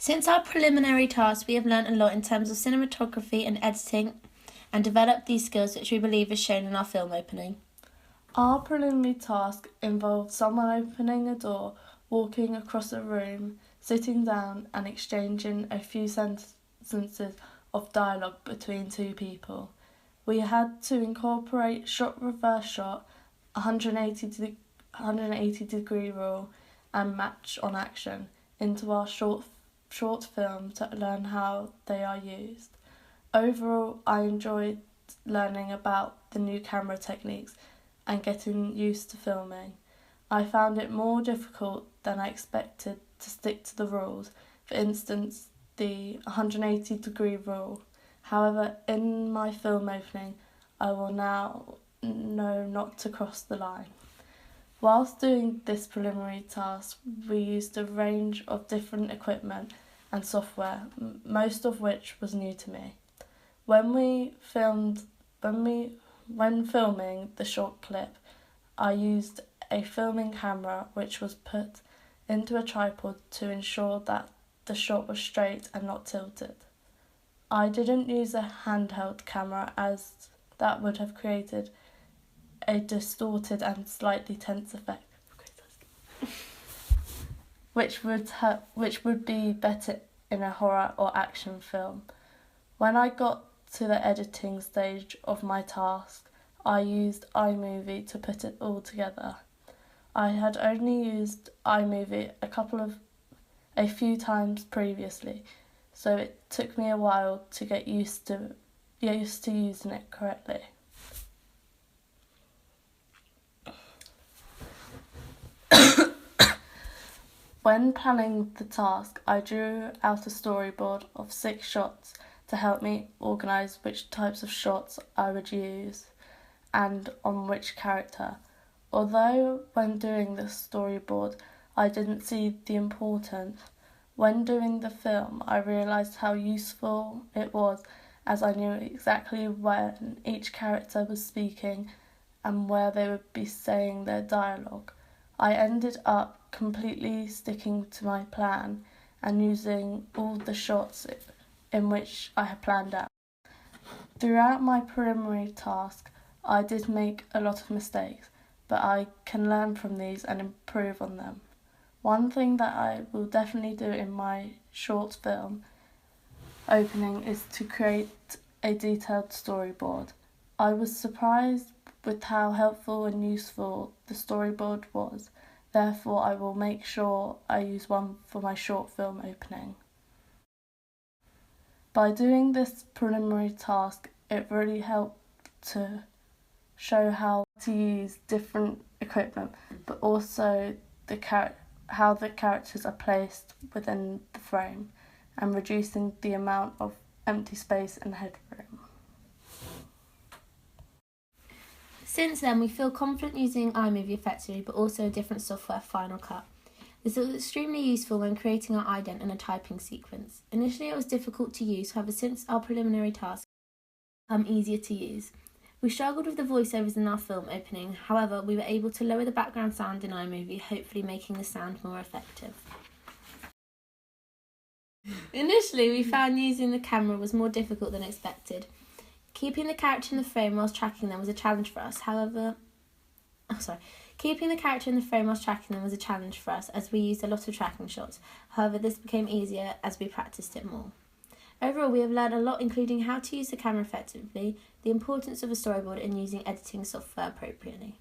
Since our preliminary task, we have learnt a lot in terms of cinematography and editing and developed these skills which we believe is shown in our film opening. Our preliminary task involved someone opening a door, walking across a room, sitting down and exchanging a few sentences of dialogue between two people. We had to incorporate shot reverse shot, 180 degree rule and match on action into our short film to learn how they are used. Overall, I enjoyed learning about the new camera techniques and getting used to filming. I found it more difficult than I expected to stick to the rules, for instance, the 180 degree rule. However, in my film opening, I will now know not to cross the line. Whilst doing this preliminary task, we used a range of different equipment and software, most of which was new to me. When filming the short clip, I used a filming camera which was put into a tripod to ensure that the shot was straight and not tilted. I didn't use a handheld camera as that would have created a distorted and slightly tense effect, which would be better in a horror or action film. When I got to the editing stage of my task, I used iMovie to put it all together. I had only used iMovie a few times previously, so it took me a while to get used to using it correctly. When planning the task, I drew out a storyboard of 6 shots to help me organise which types of shots I would use and on which character. Although when doing the storyboard I didn't see the importance, when doing the film I realised how useful it was, as I knew exactly when each character was speaking and where they would be saying their dialogue. I ended up completely sticking to my plan and using all the shots in which I had planned out. Throughout my preliminary task, I did make a lot of mistakes, but I can learn from these and improve on them. One thing that I will definitely do in my short film opening is to create a detailed storyboard. I was surprised with how helpful and useful the storyboard was. Therefore, I will make sure I use one for my short film opening. By doing this preliminary task, it really helped to show how to use different equipment, but also how the characters are placed within the frame and reducing the amount of empty space and headroom. Since then, we feel confident using iMovie effectively, but also a different software, Final Cut. This was extremely useful when creating our ident and a typing sequence. Initially, it was difficult to use, however, since our preliminary task, easier to use. We struggled with the voiceovers in our film opening, however, we were able to lower the background sound in iMovie, hopefully making the sound more effective. Initially, we found using the camera was more difficult than expected. Keeping the character in the frame whilst tracking them was a challenge for us, as we used a lot of tracking shots. However, this became easier as we practiced it more. Overall, we have learned a lot, including how to use the camera effectively, the importance of a storyboard, and using editing software appropriately.